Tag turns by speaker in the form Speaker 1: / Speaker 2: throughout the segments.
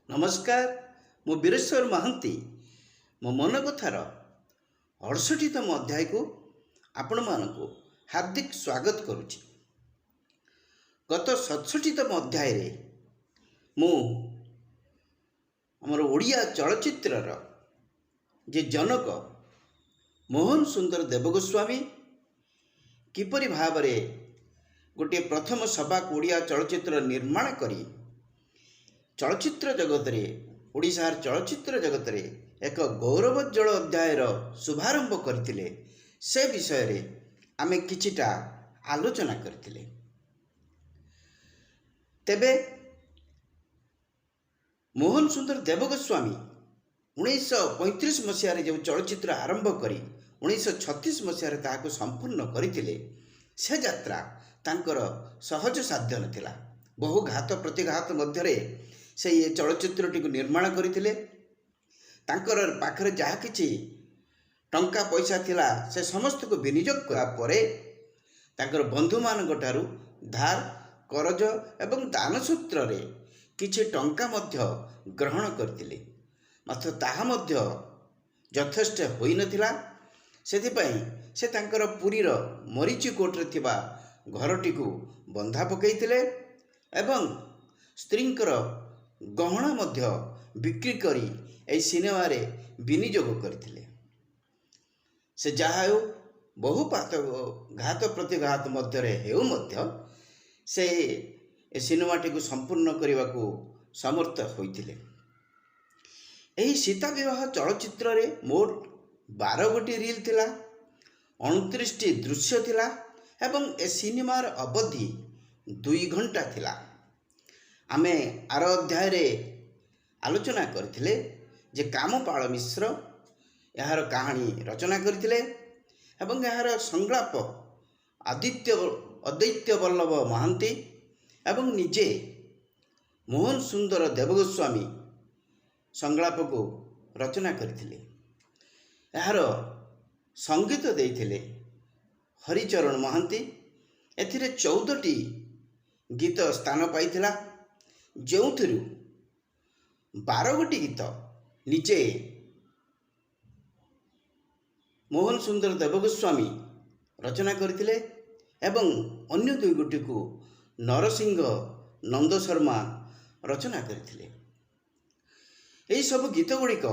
Speaker 1: नमस्कार मु वीरेश्वर महांती मो मन कथार 68तम अध्याय को आपण मानक हार्दिक स्वागत करुच्ची। गत 67तम अध्याय रे मु आमर ओडिया चलचित्रर जे जनक मोहन सुंदर देवगोस्वामी किपरि भावरे गोटे प्रथम सभा ओडिया चलचित्र निर्माण करी चलचित्र जगत रे ओडिशार चलचित्र जगत रे एक गौरवोज्जवल अध्यायर शुभारंभ करथिले से विषय रे आमे किछिटा आलोचना करथिले। तेबे मोहन सुंदर देवगोस्वामी 1935 मसीह रे जो चलचित्र आरंभ करी 1936 मसीह रे ताको संपूर्ण करथिले से यात्रा तांकर सहज साध्य नथिला। बहु घात प्रतिघात मध्य रे से ये चलचित्रटी को निर्माण करथिले। तांकर पाखरे जहा किछि टंका पैसा थिला से समस्त को विनियोग करा परे तांकर बंधु मानक ठारू धार करज एवं दान सूत्र रे किछि टंका मध्य ग्रहण करथिले। मात्र ताहा मध्य यथेष्ट होई नथिला। सेथि पई से तांकर पुरीर मरीची कोट रे थिबा घरटी को बंधा पकैथिले एवं स्त्रींकर गहना मध्य बिक्री करी ए सिनेमा रे विनियोग करथिले। से जहा हो बहु पात घात प्रतिघात मध्य रे हेउ मध्य से ए सिनेमाटी को संपूर्ण करने को समर्थ होइथिले। एही सीता विवाह चलचित्र रे मोट 12 गोटी रील थिला, 29 टी दृश्य थिला एवं ए सिनेमार अवधि 2 घंटा थिला। आमे आर अध्याय रे आलोचना करथिले जे कामपाल मिश्र यार कहानी रचना करथिले एवं यार संलाप अद्वैत वल्लभ महांती एवं निजे मोहन सुंदर देवगोस्वामी संलाप को रचना करथिले। यार संगीत देइथिले हरिचरण महांती। एथिरे 14 टी गीत स्थान पाइथिला, जो 12 गोटी गीत निजे मोहन सुंदर देवगोस्वामी रचना करथिले एवं अन्य 2 गोटी को नरसिंह नंद शर्मा रचना करथिले। एही सब गीत गुड़िक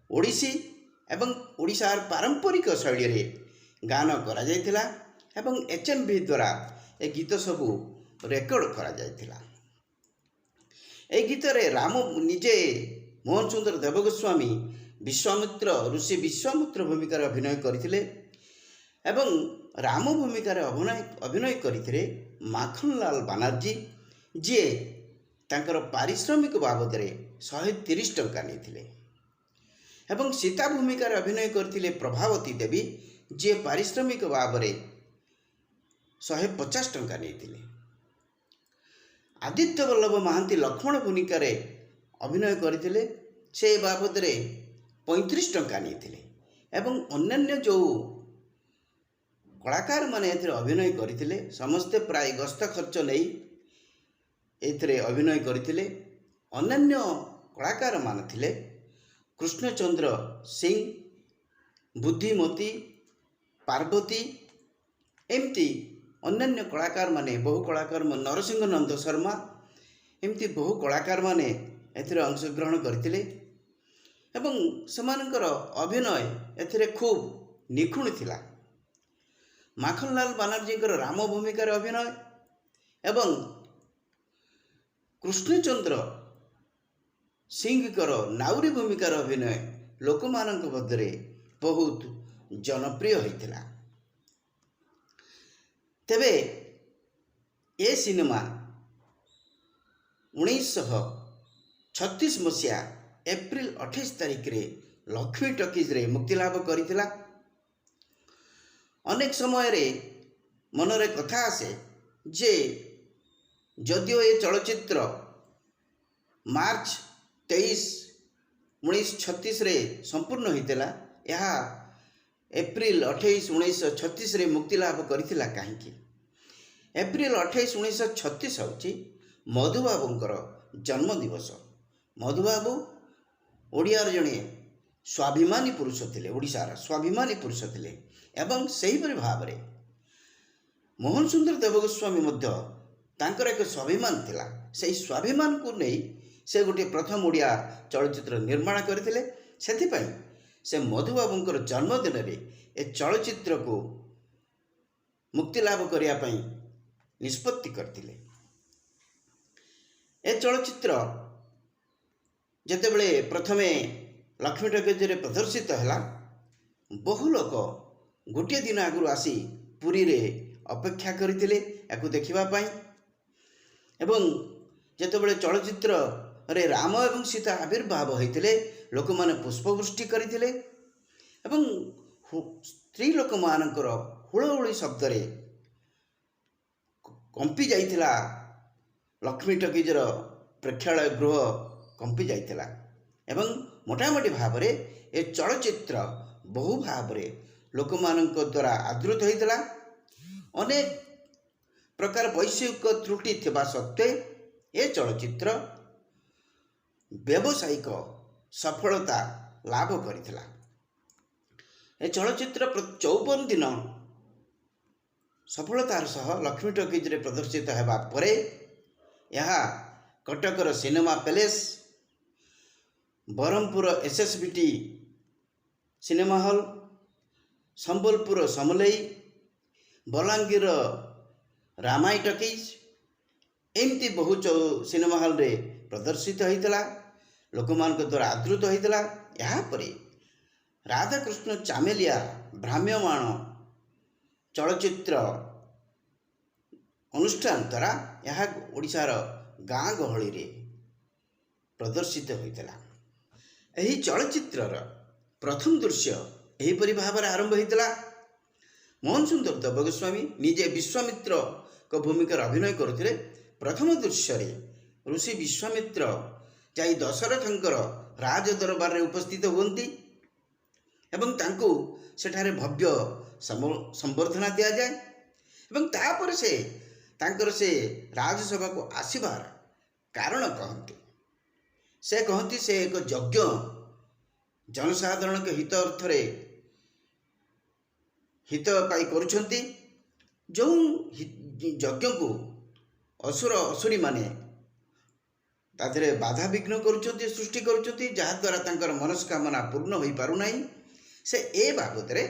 Speaker 1: ओडिसी एवं ओडिशार पारंपरिक शैली रे गान करा जायथिला एवं एचएमवी द्वारा ए गीत सबू रेकर्ड करा जायथिला। ए गीत रे राम निजे मोहन सुंदर देवगोस्वामी विश्वामित्र ऋषि विश्वामित्र भूमिकार अभिनय करथिले एवं राम भूमिकार अभिनय करथिले माखनलाल बानर्जी जे तांकर पारिश्रमिक बाबद रे 130 टंका नेथिले एवं सीता भूमिकार अभिनय करथिले प्रभावती देवी जे पारिश्रमिक बाबद रे 150 टंका नेथिले। आदित्य वल्लभ महांती लक्ष्मण भूमिका रे अभिनय करथिले से बाबद रे 35 टंका नेथिले एवं अन्य जो कलाकार माने एथिरे अभिनय करथिले समस्ते प्राय गस्त खर्च नै एथिरे अभिनय करथिले। अन्य कलाकार मान थिले कृष्णचंद्र सिंह, बुद्धिमती, पार्वती एमती अन्य कलाकार माने बहु कलाकार नरसिंह नंद शर्मा एमती बहु कलाकार माने एथिरे अंशग्रहण करथिले एवं समानकर अभिनय एथिरे खूब निखुण थिला। माखनलाल बानर्जी राम भूमिकार अभिनय एवं कृष्णचंद्र सिंह नाउरी भूमिकार अभिनय लोकमानक मध्य बहुत जनप्रिय होइथिला। तेबे ए सिनेमा 1936 मसीहा एप्रिल 28 तारिख रे लक्ष्मी टॉकीज रे मुक्ति लाभ करिथिला। अनेक समय रे मनरे कथा आसे जे जदियो ए चलचित्र मार्च 23 1936 रे संपूर्ण होइतेला यह एप्रिल 28 1936 रे मुक्ति लाभ करिथिला काहेकि एप्रिल 28 1936 होची मधुबाबूंकर जन्म दिवस। ମଧୁବାବୁ ଓଡ଼ିଆର ଜଣେ ସ୍ୱାଭିମାନୀ ପୁରୁଷ ଥିଲେ, ଓଡ଼ିଶାର ସ୍ୱାଭିମାନୀ ପୁରୁଷ ଥିଲେ। ଏବଂ ସେହିପରି ଭାବରେ ମୋହନ ସୁନ୍ଦର ଦେବଗୋସ୍ୱାମୀ ମଧ୍ୟ ତାଙ୍କର ଏକ ସ୍ୱାଭିମାନ ଥିଲା। ସେହି ସ୍ୱାଭିମାନକୁ ନେଇ ସେ ଗୋଟିଏ ପ୍ରଥମ ଓଡ଼ିଆ ଚଳଚ୍ଚିତ୍ର ନିର୍ମାଣ କରିଥିଲେ। ସେଥିପାଇଁ ସେ ମଧୁବାବୁଙ୍କର ଜନ୍ମଦିନରେ ଏ ଚଳଚ୍ଚିତ୍ରକୁ ମୁକ୍ତିଲାଭ କରିବା ପାଇଁ ନିଷ୍ପତ୍ତି କରିଥିଲେ। ଏ ଚଳଚ୍ଚିତ୍ର ଯେତେବେଳେ ପ୍ରଥମେ ଲକ୍ଷ୍ମୀ ଟକିଜରେ ପ୍ରଦର୍ଶିତ ହେଲା, ବହୁ ଲୋକ ଗୋଟିଏ ଦିନ ଆଗରୁ ଆସି ପୁରୀରେ ଅପେକ୍ଷା କରିଥିଲେ ଏହାକୁ ଦେଖିବା ପାଇଁ। ଏବଂ ଯେତେବେଳେ ଚଳଚ୍ଚିତ୍ରରେ ରାମ ଏବଂ ସୀତା ଆବିର୍ଭାବ ହୋଇଥିଲେ, ଲୋକମାନେ ପୁଷ୍ପବୃଷ୍ଟି କରିଥିଲେ ଏବଂ ସ୍ତ୍ରୀ ଲୋକମାନଙ୍କର ହୁଳହୁଳି ଶବ୍ଦରେ କମ୍ପି ଯାଇଥିଲା, ଲକ୍ଷ୍ମୀ ଟକିଜର ପ୍ରେକ୍ଷାଳୟ ଗୃହ କମ୍ପି ଯାଇଥିଲା। ଏବଂ ମୋଟାମୋଟି ଭାବରେ ଏ ଚଳଚ୍ଚିତ୍ର ବହୁ ଭାବରେ ଲୋକମାନଙ୍କ ଦ୍ୱାରା ଆଦୃତ ହୋଇଥିଲା। ଅନେକ ପ୍ରକାର ବୈଷୟିକ ତ୍ରୁଟି ଥିବା ସତ୍ତ୍ୱେ ଏ ଚଳଚ୍ଚିତ୍ର ବ୍ୟବସାୟିକ ସଫଳତା ଲାଭ କରିଥିଲା। ଏ ଚଳଚ୍ଚିତ୍ର 54 ଦିନ ସଫଳତାର ସହ ଲକ୍ଷ୍ମୀ ଟକିଜରେ ପ୍ରଦର୍ଶିତ ହେବା ପରେ ଏହା କଟକର cinema palace, Brahmapur SSBT cinema hall, Sambalpur Samalei, Balangir Ramai talkies ଏମିତି ବହୁ ସିନେମା ହଲ୍ରେ ପ୍ରଦର୍ଶିତ ହୋଇଥିଲା, ଲୋକମାନଙ୍କ ଦ୍ୱାରା ଆଦୃତ ହୋଇଥିଲା। ଏହାପରେ ରାଧାକୃଷ୍ଣ ଚାମେଲିଆ ଭ୍ରାମ୍ୟମାଣ ଚଳଚ୍ଚିତ୍ର ଅନୁଷ୍ଠାନ ଦ୍ୱାରା ଏହା ଓଡ଼ିଶାର ଗାଁ ଗହଳିରେ ପ୍ରଦର୍ଶିତ ହୋଇଥିଲା। ଏହି ଚଳଚ୍ଚିତ୍ରର ପ୍ରଥମ ଦୃଶ୍ୟ ଏହିପରି ଭାବରେ ଆରମ୍ଭ ହୋଇଥିଲା। ମୋହନ ସୁନ୍ଦର ଦେବଗୋସ୍ୱାମୀ ନିଜେ ବିଶ୍ୱାମିତ୍ରଙ୍କ ଭୂମିକାରେ ଅଭିନୟ କରୁଥିଲେ। ପ୍ରଥମ ଦୃଶ୍ୟରେ ଋଷି ବିଶ୍ୱାମିତ୍ର ଯାଇ ଦଶରଥଙ୍କର ରାଜ ଦରବାରରେ ଉପସ୍ଥିତ ହୁଅନ୍ତି ଏବଂ ତାଙ୍କୁ ସେଠାରେ ଭବ୍ୟ ସମ୍ବର୍ଦ୍ଧନା ଦିଆଯାଏ। ଏବଂ ତାପରେ ସେ ତାଙ୍କର ସେ ରାଜସଭାକୁ ଆସିବାର କାରଣ କହନ୍ତି। ସେ କହନ୍ତି ସେ ଏକ ଯଜ୍ଞ ଜନସାଧାରଣଙ୍କ ହିତ ଅର୍ଥରେ ହିତ ପାଇ କରୁଛନ୍ତି, ଯେଉଁ ଯଜ୍ଞକୁ ଅସୁର ଅସୁରୀମାନେ ତା ଦେହରେ ବାଧାବିଘ୍ନ କରୁଛନ୍ତି, ସୃଷ୍ଟି କରୁଛନ୍ତି, ଯାହାଦ୍ୱାରା ତାଙ୍କର ମନସ୍କାମନା ପୂର୍ଣ୍ଣ ହୋଇପାରୁନାହିଁ। ସେ ଏ ବାବଦରେ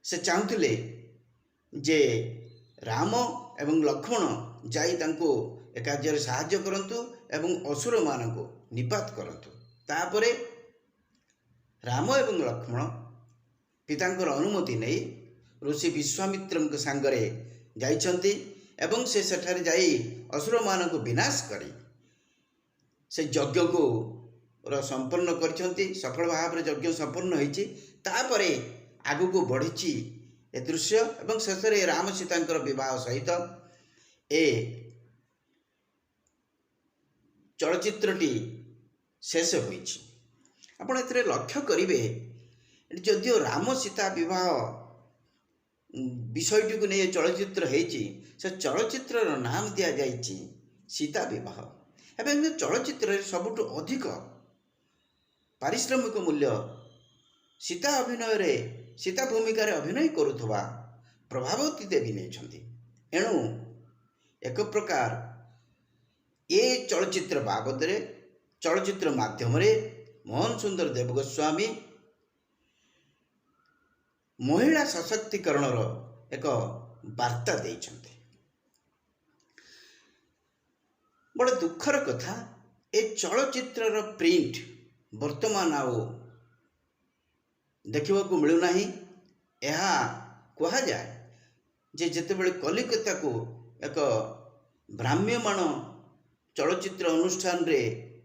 Speaker 1: ସେ ଚାହୁଁଥିଲେ ଯେ ରାମ ଏବଂ ଲକ୍ଷ୍ମଣ ଯାଇ ତାଙ୍କୁ ଏ କାର୍ଯ୍ୟରେ ସାହାଯ୍ୟ କରନ୍ତୁ ଏବଂ ଅସୁରମାନଙ୍କୁ ନିପାତ କରନ୍ତୁ। ତାପରେ ରାମ ଏବଂ ଲକ୍ଷ୍ମଣ ପିତାଙ୍କର ଅନୁମତି ନେଇ ଋଷି ବିଶ୍ୱାମିତ୍ରଙ୍କ ସାଙ୍ଗରେ ଯାଇଛନ୍ତି ଏବଂ ସେ ସେଠାରେ ଯାଇ ଅସୁରମାନଙ୍କୁ ବିନାଶ କରି ସେ ଯଜ୍ଞକୁ ସମ୍ପନ୍ନ କରିଛନ୍ତି। ସଫଳ ଭାବରେ ଯଜ୍ଞ ସମ୍ପନ୍ନ ହୋଇଛି। ତାପରେ ଆଗକୁ ବଢ଼ିଛି ଏ ଦୃଶ୍ୟ ଏବଂ ଶେଷରେ ରାମ ସୀତାଙ୍କର ବିବାହ ସହିତ ଏ ଚଳଚ୍ଚିତ୍ରଟି ଶେଷ ହୋଇଛି। ଆପଣ ଏଥିରେ ଲକ୍ଷ୍ୟ କରିବେ, ଯଦିଓ ରାମ ସୀତା ବିବାହ ବିଷୟଟିକୁ ନେଇ ଚଳଚ୍ଚିତ୍ର ହେଇଛି, ସେ ଚଳଚ୍ଚିତ୍ରର ନାମ ଦିଆଯାଇଛି ସୀତା ବିବାହ। ଏବଂ ଚଳଚ୍ଚିତ୍ରରେ ସବୁଠୁ ଅଧିକ ପାରିଶ୍ରମିକ ମୂଲ୍ୟ ସୀତା ଭୂମିକାରେ ଅଭିନୟ କରୁଥିବା ପ୍ରଭାବତୀ ଦେବୀ ନେଇଛନ୍ତି। ଏଣୁ ଏକ ପ୍ରକାର ଏ ଚଳଚ୍ଚିତ୍ର ବାବଦରେ, ଚଳଚ୍ଚିତ୍ର ମାଧ୍ୟମରେ ମୋହନ ସୁନ୍ଦର ଦେବଗୋସ୍ୱାମୀ ମହିଳା ସଶକ୍ତିକରଣର ଏକ ବାର୍ତ୍ତା ଦେଇଛନ୍ତି। ବଡ଼ ଦୁଃଖର କଥା, ଏ ଚଳଚ୍ଚିତ୍ରର ପ୍ରିଣ୍ଟ ବର୍ତ୍ତମାନ ଆଉ ଦେଖିବାକୁ ମିଳୁନାହିଁ। ଏହା କୁହାଯାଏ ଯେ ଯେତେବେଳେ କଲିକତାକୁ ଏକ ଭ୍ରାମ୍ୟମାଣ ଚଳଚ୍ଚିତ୍ର ଅନୁଷ୍ଠାନରେ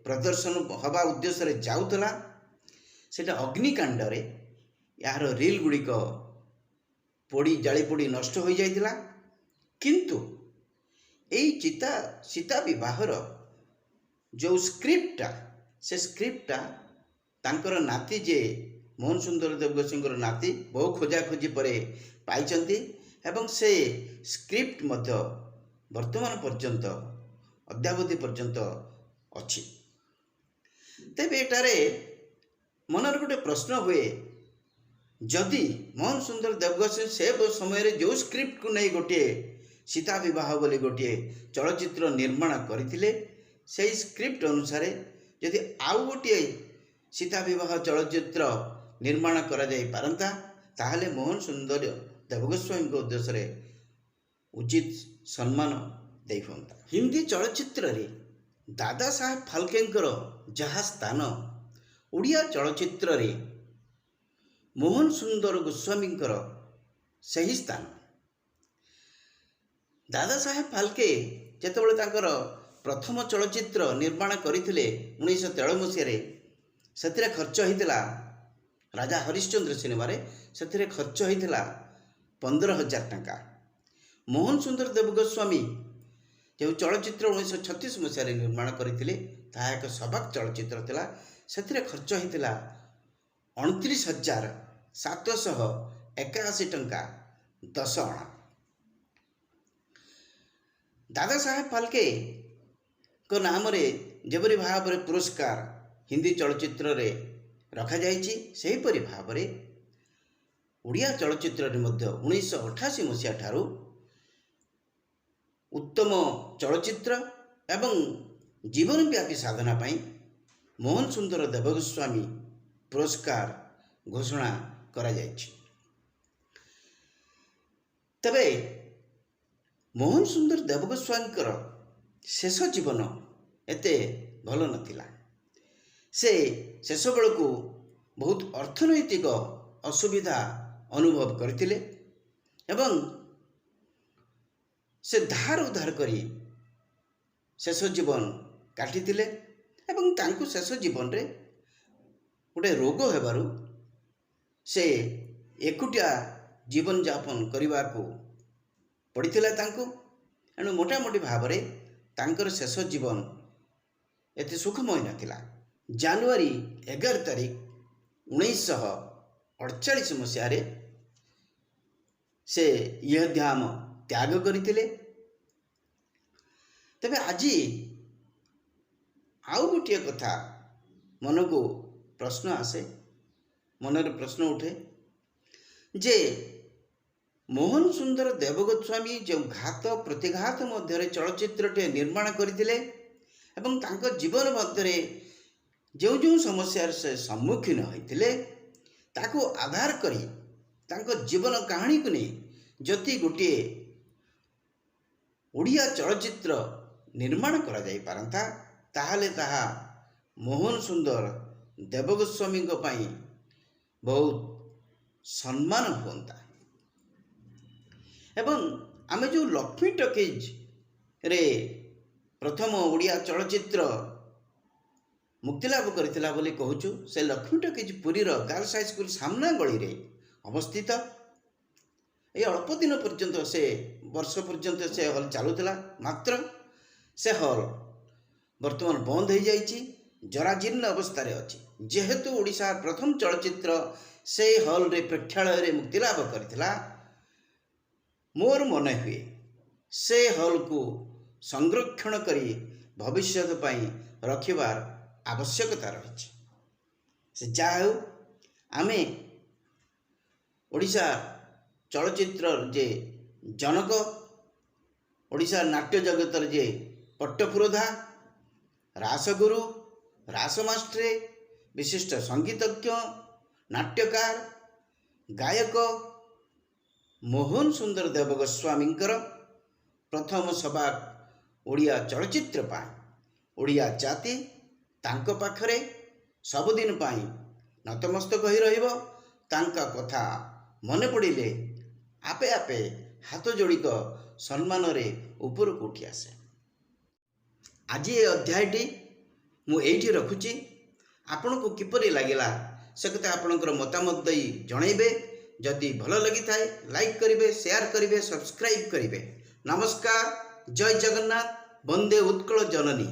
Speaker 1: ପ୍ରଦର୍ଶନ ହେବା ଉଦ୍ଦେଶ୍ୟରେ ଯାଉଥିଲା, ସେଟା ଅଗ୍ନିକାଣ୍ଡରେ ଏହାର ରିଲ୍ ଗୁଡ଼ିକ ଜାଳି ପୋଡ଼ି ନଷ୍ଟ ହୋଇଯାଇଥିଲା। କିନ୍ତୁ ଏଇ ସୀତା ବିବାହର ଯେଉଁ ସ୍କ୍ରିପ୍ଟଟା, ସେ ସ୍କ୍ରିପ୍ଟଟା ତାଙ୍କର ନାତି ଯେ ମୋହନ ସୁନ୍ଦର ଦେବଗୋସ୍ୱାମୀଙ୍କର ନାତି ବହୁ ଖୋଜାଖୋଜି ପରେ ପାଇଛନ୍ତି ଏବଂ ସେ ସ୍କ୍ରିପ୍ଟ ମଧ୍ୟ ବର୍ତ୍ତମାନ ପର୍ଯ୍ୟନ୍ତ ଅଦ୍ୟାବଧି ପର୍ଯ୍ୟନ୍ତ ଅଛି। ତେବେ ଏଠାରେ ମନରେ ଗୋଟେ ପ୍ରଶ୍ନ ହୁଏ, ଯଦି ମୋହନ ସୁନ୍ଦର ଦେବଗୋସ୍ୱାମୀ ସେ ସମୟରେ ଯେଉଁ ସ୍କ୍ରିପ୍ଟକୁ ନେଇ ଗୋଟିଏ ସୀତା ବିବାହ ବୋଲି ଗୋଟିଏ ଚଳଚ୍ଚିତ୍ର ନିର୍ମାଣ କରିଥିଲେ, ସେହି ସ୍କ୍ରିପ୍ଟ ଅନୁସାରେ ଯଦି ଆଉ ଗୋଟିଏ ସୀତା ବିବାହ ଚଳଚ୍ଚିତ୍ର ନିର୍ମାଣ କରାଯାଇପାରନ୍ତା, ତାହେଲେ ମୋହନ ସୁନ୍ଦର ଦେବଗୋସ୍ୱାମୀଙ୍କ ଉଦ୍ଦେଶ୍ୟରେ ଉଚିତ ସମ୍ମାନ ଦେଇ ହୁଅନ୍ତା। ହିନ୍ଦୀ ଚଳଚ୍ଚିତ୍ରରେ ଦାଦା ସାହେବ ଫାଲ୍କେଙ୍କର ଯାହା ସ୍ଥାନ, ଓଡ଼ିଆ ଚଳଚ୍ଚିତ୍ରରେ ମୋହନ ସୁନ୍ଦର ଗୋସ୍ୱାମୀଙ୍କର ସେହି ସ୍ଥାନ। ଦାଦା ସାହେବ ଫାଲ୍କେ ଯେତେବେଳେ ତାଙ୍କର ପ୍ରଥମ ଚଳଚ୍ଚିତ୍ର ନିର୍ମାଣ କରିଥିଲେ 1913 ମସିହାରେ, ସେଥିରେ ଖର୍ଚ୍ଚ ହୋଇଥିଲା, ରାଜା ହରିଶ୍ଚନ୍ଦ୍ର ସିନେମାରେ ସେଥିରେ ଖର୍ଚ୍ଚ ହୋଇଥିଲା 15,000 ଟଙ୍କା। ମୋହନ ସୁନ୍ଦର ଦେବଗୋସ୍ୱାମୀ ଯେଉଁ ଚଳଚ୍ଚିତ୍ର 1936 ମସିହାରେ ନିର୍ମାଣ କରିଥିଲେ, ତାହା ଏକ ସବାକ୍ ଚଳଚ୍ଚିତ୍ର ଥିଲା। ସେଥିରେ ଖର୍ଚ୍ଚ ହୋଇଥିଲା 29,781 ଟଙ୍କା 10 ଅଣା। ଦାଦା ସାହେବ ଫାଲ୍କେଙ୍କ ନାମରେ ଯେପରି ଭାବରେ ପୁରସ୍କାର ହିନ୍ଦୀ ଚଳଚ୍ଚିତ୍ରରେ ରଖାଯାଇଛି, ସେହିପରି ଭାବରେ ଓଡ଼ିଆ ଚଳଚ୍ଚିତ୍ରରେ ମଧ୍ୟ 1988 ମସିହା ଠାରୁ ଉତ୍ତମ ଚଳଚ୍ଚିତ୍ର ଏବଂ ଜୀବନବ୍ୟାପୀ ସାଧନା ପାଇଁ ମୋହନ ସୁନ୍ଦର ଦେବଗୋସ୍ୱାମୀ ପୁରସ୍କାର ଘୋଷଣା କରାଯାଇଛି। ତେବେ ମୋହନ ସୁନ୍ଦର ଦେବଗୋସ୍ୱାମୀଙ୍କର ଶେଷ ଜୀବନ ଏତେ ଭଲ ନଥିଲା। ସେ ଶେଷ ବେଳକୁ ବହୁତ ଅର୍ଥନୈତିକ ଅସୁବିଧା ଅନୁଭବ କରିଥିଲେ ଏବଂ ସେ ଧାର ଉଧାର କରି ଶେଷ ଜୀବନ କାଟିଥିଲେ ଏବଂ ତାଙ୍କୁ ଶେଷ ଜୀବନରେ ଗୋଟେ ରୋଗ ହେବାରୁ ସେ ଏକୁଟିଆ ଜୀବନଯାପନ କରିବାକୁ ପଡ଼ିଥିଲା ତାଙ୍କୁ। ଏଣୁ ମୋଟାମୋଟି ଭାବରେ ତାଙ୍କର ଶେଷ ଜୀବନ ଏତେ ସୁଖମୟ ନଥିଲା। ଜାନୁଆରୀ 11 ତାରିଖ 1948 ମସିହାରେ ସେ ଇହଧାମ ତ୍ୟାଗ କରିଥିଲେ। ତେବେ ଆଜି ଆଉ ଗୋଟିଏ କଥା ମନକୁ ପ୍ରଶ୍ନ ଆସେ, ମନରେ ପ୍ରଶ୍ନ ଉଠେ ଯେ ମୋହନ ସୁନ୍ଦର ଦେବଗୋସ୍ୱାମୀ ଯେଉଁ ଘାତ ପ୍ରତିଘାତ ମଧ୍ୟରେ ଚଳଚ୍ଚିତ୍ରଟିଏ ନିର୍ମାଣ କରିଥିଲେ ଏବଂ ତାଙ୍କ ଜୀବନ ମଧ୍ୟରେ ଯେଉଁ ଯେଉଁ ସମସ୍ୟାର ସେ ସମ୍ମୁଖୀନ ହୋଇଥିଲେ, ତାକୁ ଆଧାର କରି ତାଙ୍କ ଜୀବନ କାହାଣୀକୁ ନେଇ ଯଦି ଗୋଟିଏ ଓଡ଼ିଆ ଚଳଚ୍ଚିତ୍ର ନିର୍ମାଣ କରାଯାଇପାରନ୍ତା, ତାହେଲେ ତାହା ମୋହନ ସୁନ୍ଦର ଦେବଗୋସ୍ୱାମୀଙ୍କ ପାଇଁ ବହୁତ ସମ୍ମାନ ହୁଅନ୍ତା। ଏବଂ ଆମେ ଯେଉଁ ଲକ୍ଷ୍ମୀ ଟକିଜ୍ରେ ପ୍ରଥମ ଓଡ଼ିଆ ଚଳଚ୍ଚିତ୍ର ମୁକ୍ତିଲାଭ କରିଥିଲା ବୋଲି କହୁଛୁ, ସେ ଲକ୍ଷ୍ମୀ ଟକିଜ୍ ପୁରୀର ଗାର୍ଲସ ହାଇସ୍କୁଲ ସାମ୍ନା ଗଳିରେ ଅବସ୍ଥିତ। এই ଅଳ୍ପ ଦିନ ପର୍ଯ୍ୟନ୍ତ, ସେ ବର୍ଷ ପର୍ଯ୍ୟନ୍ତ ସେ ହଲ୍ ଚାଲୁଥିଲା। ମାତ୍ର ସେ ହଲ୍ ବର୍ତ୍ତମାନ ବନ୍ଦ ହୋଇଯାଇଛି, ଜରାଜୀର୍ଣ୍ଣ ଅବସ୍ଥାରେ ଅଛି। ଯେହେତୁ ଓଡ଼ିଶାର ପ୍ରଥମ ଚଳଚ୍ଚିତ୍ର ସେ ହଲ୍ରେ ପ୍ରେକ୍ଷାଳୟରେ ମୁକ୍ତିଲାଭ କରିଥିଲା, ମୋର ମନେ ହୁଏ ସେ ହଲ୍କୁ ସଂରକ୍ଷଣ କରି ଭବିଷ୍ୟତ ପାଇଁ ରଖିବାର ଆବଶ୍ୟକତା ରହିଛି। ସେ ଯାହା ହେଉ, ଆମେ ଓଡ଼ିଶା ଚଳଚ୍ଚିତ୍ରର ଯେ ଜନକ, ଓଡ଼ିଶା ନାଟ୍ୟ ଜଗତର ଯେ ପଟ୍ଟପୁରୋଧା, ରାସଗୁରୁ, ରାସମାଷ୍ଟ୍ରେ, ବିଶିଷ୍ଟ ସଙ୍ଗୀତଜ୍ଞ, ନାଟ୍ୟକାର, ଗାୟକ ମୋହନ ସୁନ୍ଦର ଦେବଗୋସ୍ୱାମୀଙ୍କର ପ୍ରଥମ ସବାକ ଓଡ଼ିଆ ଚଳଚ୍ଚିତ୍ର ପାଇଁ ଓଡ଼ିଆ ଜାତି ତାଙ୍କ ପାଖରେ ସବୁଦିନ ପାଇଁ ନତମସ୍ତକ ହୋଇ ରହିବ। ତାଙ୍କ କଥା ମନେ ପଡ଼ିଲେ ଆପେ ଆପେ ହାତ ଯୋଡ଼ିକ ସମ୍ମାନରେ ଉପରକୁ ଉଠି ଆସେ। ଆଜି ଏ ଅଧ୍ୟାୟଟି ମୁଁ ଏଇଠି ରଖୁଛି। ଆପଣଙ୍କୁ କିପରି ଲାଗିଲା ସେ କଥା ଆପଣଙ୍କର ମତାମତ ଦେଇ ଜଣାଇବେ। ଯଦି ଭଲ ଲାଗିଥାଏ ଲାଇକ୍ କରିବେ, ସେୟାର କରିବେ, ସବସ୍କ୍ରାଇବ୍ କରିବେ। ନମସ୍କାର, ଜୟ ଜଗନ୍ନାଥ, ବନ୍ଦେ ଉତ୍କଳ ଜନନୀ।